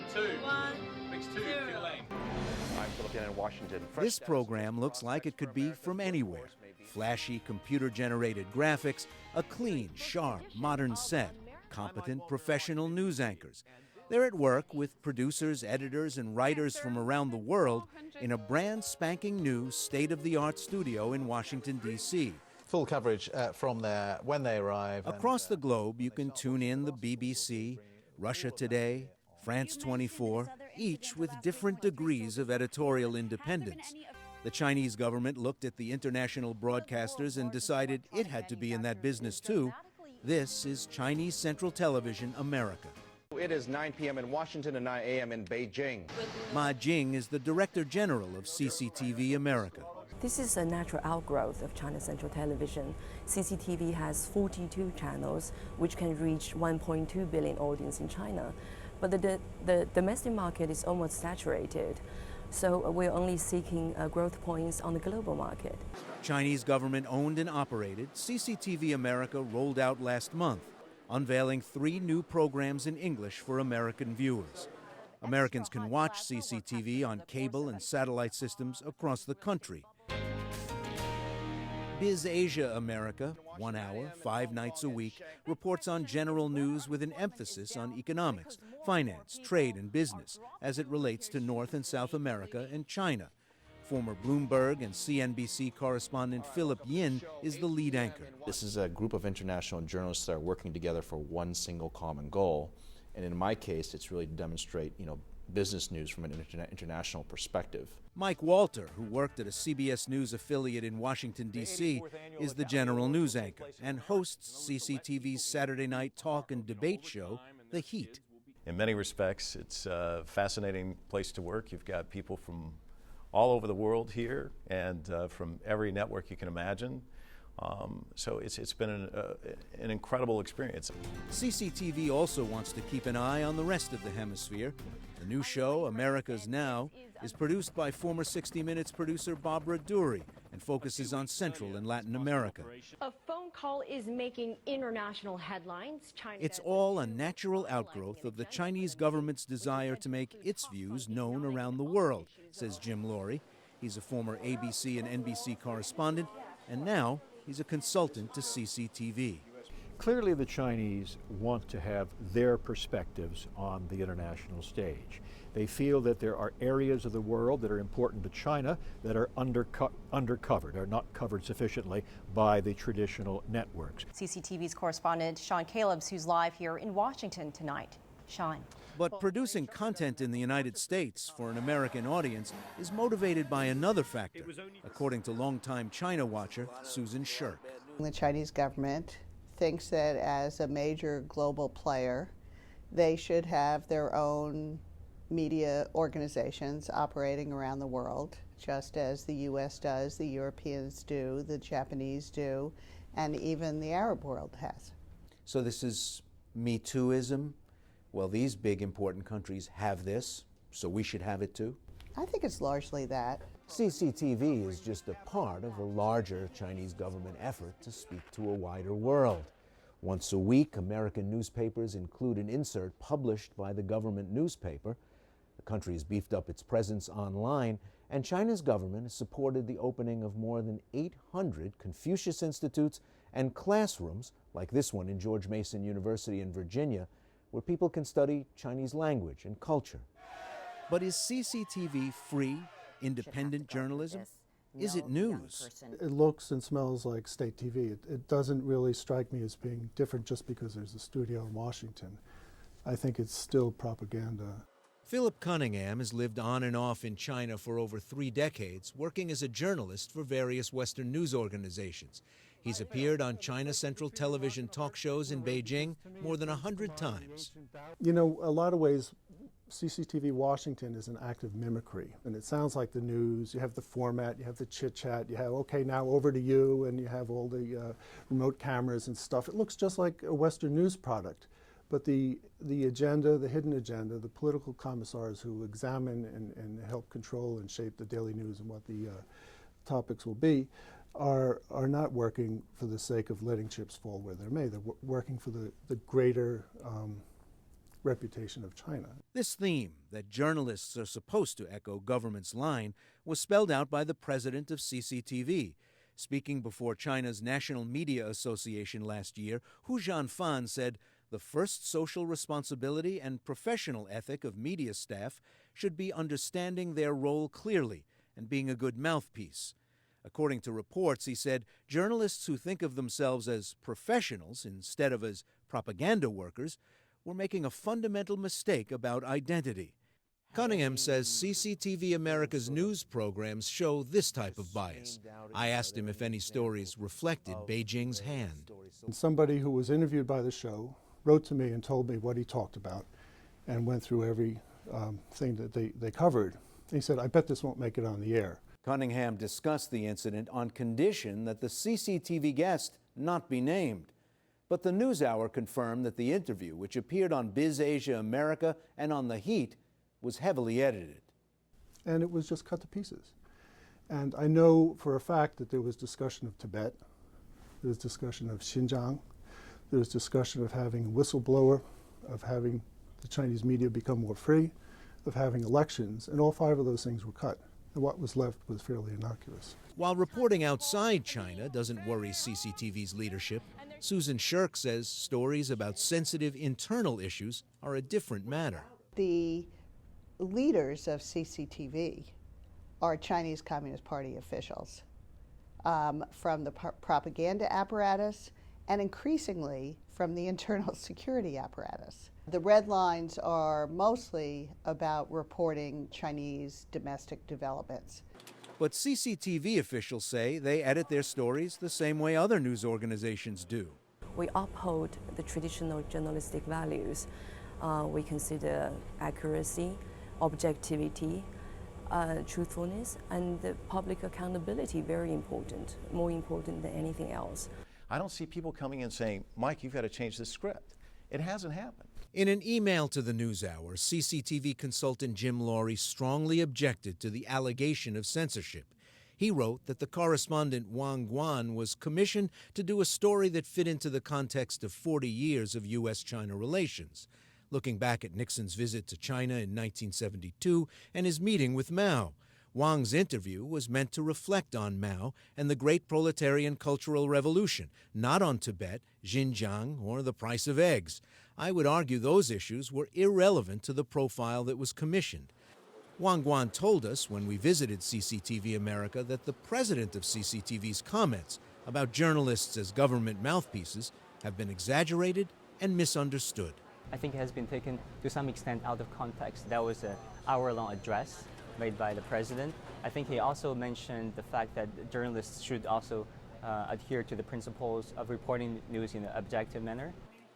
I'm Philip Yan in Washington. This program looks like it could be from anywhere. Flashy computer-generated graphics, a clean, sharp, modern set, competent professional news anchors. They're at work with producers, editors, and writers from around the world in a brand spanking new state-of-the-art studio in Washington, D.C. Full coverage from there when they arrive. Across the globe, you can tune in the BBC, Russia Today, France 24, each with different degrees of editorial independence. The Chinese government looked at the international broadcasters and decided it had to be in that business too. This is Chinese Central Television America. It is 9 p.m. in Washington and 9 a.m. in Beijing. Ma Jing is the Director General of CCTV America. This is a natural outgrowth of China Central Television. CCTV has 42 channels, which can reach 1.2 billion audience in China. But the domestic market is almost saturated, so we're only seeking growth points on the global market. Chinese government-owned and operated, CCTV America rolled out last month, unveiling 3 new programs in English for American viewers. Americans can watch CCTV on cable and satellite systems across the country. Biz Asia America, 1 hour, 5 nights a week, reports on general news with an emphasis on economics, finance, trade, and business as it relates to North and South America and China. Former Bloomberg and CNBC correspondent Philip Yin is the lead anchor. This is a group of international journalists that are working together for one single common goal. And in my case, it's really to demonstrate, business news from an international perspective. Mike Walter, who worked at a CBS News affiliate in Washington, D.C., is the general news anchor and hosts CCTV's Saturday night talk and debate show, The Heat. In many respects, it's a fascinating place to work. You've got people from all over the world here and from every network you can imagine. So it's been an incredible experience. CCTV also wants to keep an eye on the rest of the hemisphere. The new show, America's Now, is produced by former 60 Minutes producer Barbara Dury and focuses on Central and Latin America. A phone call is making international headlines. It's all a natural outgrowth of the Chinese government's desire to make its views known around the world, says Jim Laurie. He's a former ABC and NBC correspondent, and now he's a consultant to CCTV. Clearly, the Chinese want to have their perspectives on the international stage. They feel that there are areas of the world that are important to China that are undercovered, are not covered sufficiently by the traditional networks. CCTV's correspondent Sean Calebs, who's live here in Washington tonight. Sean. But producing content in the United States for an American audience is motivated by another factor, according to longtime China watcher Susan Shirk. The Chinese government thinks that as a major global player, they should have their own media organizations operating around the world, just as the U.S. does, the Europeans do, the Japanese do, and even the Arab world has. So this is Me Tooism? Well, these big important countries have this, so we should have it too? I think it's largely that. CCTV is just a part of a larger Chinese government effort to speak to a wider world. Once a week, American newspapers include an insert published by the government newspaper. The country has beefed up its presence online, and China's government has supported the opening of more than 800 Confucius Institutes and classrooms, like this one in George Mason University in Virginia, where people can study Chinese language and culture. But is CCTV free, independent journalism? Is it news? It looks and smells like state TV. It doesn't really strike me as being different just because there's a studio in Washington. I think it's still propaganda. Philip Cunningham has lived on and off in China for over 3 decades, working as a journalist for various Western news organizations. He's appeared on China Central Television talk shows in Beijing more than 100 times. A lot of ways, CCTV Washington is an act of mimicry, and it sounds like the news. You have the format, you have the chit-chat, you have, okay, now over to you, and you have all the remote cameras and stuff. It looks just like a Western news product. But the agenda, the hidden agenda, the political commissars who examine and help control and shape the daily news and what the topics will be are not working for the sake of letting chips fall where they may. They're working for the greater reputation of China. This theme, that journalists are supposed to echo government's line, was spelled out by the president of CCTV. Speaking before China's National Media Association last year, Hu Jianfan said, "The first social responsibility and professional ethic of media staff should be understanding their role clearly and being a good mouthpiece." According to reports, he said, journalists who think of themselves as professionals instead of as propaganda workers were making a fundamental mistake about identity. Cunningham says CCTV America's news programs show this type of bias. I asked him if any stories reflected Beijing's hand. And somebody who was interviewed by the show wrote to me and told me what he talked about and went through every thing that they covered. He said, "I bet this won't make it on the air." Cunningham discussed the incident on condition that the CCTV guest not be named. But the NewsHour confirmed that the interview, which appeared on BizAsia America and on The Heat, was heavily edited. And it was just cut to pieces. And I know for a fact that there was discussion of Tibet, there was discussion of Xinjiang, there was discussion of having a whistleblower, of having the Chinese media become more free, of having elections, and all 5 of those things were cut. And what was left was fairly innocuous. While reporting outside China doesn't worry CCTV's leadership, Susan Shirk says stories about sensitive internal issues are a different matter. The leaders of CCTV are Chinese Communist Party officials, from the propaganda apparatus and increasingly from the internal security apparatus. The red lines are mostly about reporting Chinese domestic developments. But CCTV officials say they edit their stories the same way other news organizations do. We uphold the traditional journalistic values. We consider accuracy, objectivity, truthfulness, and the public accountability very important, more important than anything else. I don't see people coming in saying, "Mike, you've got to change this script." It hasn't happened. In an email to the NewsHour, CCTV consultant Jim Laurie strongly objected to the allegation of censorship. He wrote that the correspondent Wang Guan was commissioned to do a story that fit into the context of 40 years of U.S.-China relations, looking back at Nixon's visit to China in 1972 and his meeting with Mao. Wang's interview was meant to reflect on Mao and the great proletarian cultural revolution, not on Tibet, Xinjiang, or the price of eggs. I would argue those issues were irrelevant to the profile that was commissioned. Wang Guan told us when we visited CCTV America that the president of CCTV's comments about journalists as government mouthpieces have been exaggerated and misunderstood. I think it has been taken to some extent out of context. That was an hour-long address made by the president. I think he also mentioned the fact that journalists should also adhere to the principles of reporting news in an objective manner.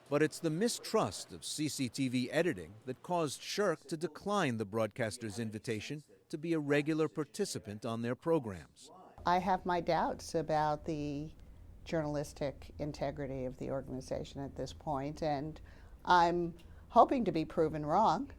But it's the mistrust of CCTV editing that caused Shirk to decline the broadcaster's invitation to be a regular participant on their programs. I have my doubts about the journalistic integrity of the organization at this point, and I'm hoping to be proven wrong.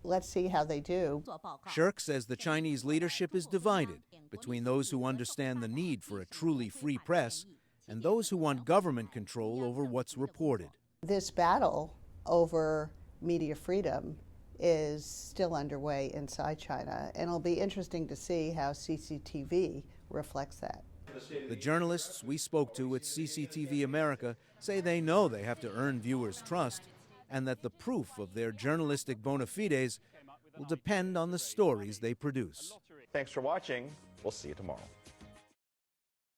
Let's see how they do. Shirk says the Chinese leadership is divided between those who understand the need for a truly free press and those who want government control over what's reported. This battle over media freedom is still underway inside China, and it'll be interesting to see how CCTV reflects that. The journalists we spoke to at CCTV America say they know they have to earn viewers' trust and that the proof of their journalistic bona fides will depend on the stories they produce. Thanks for watching. We'll see you tomorrow.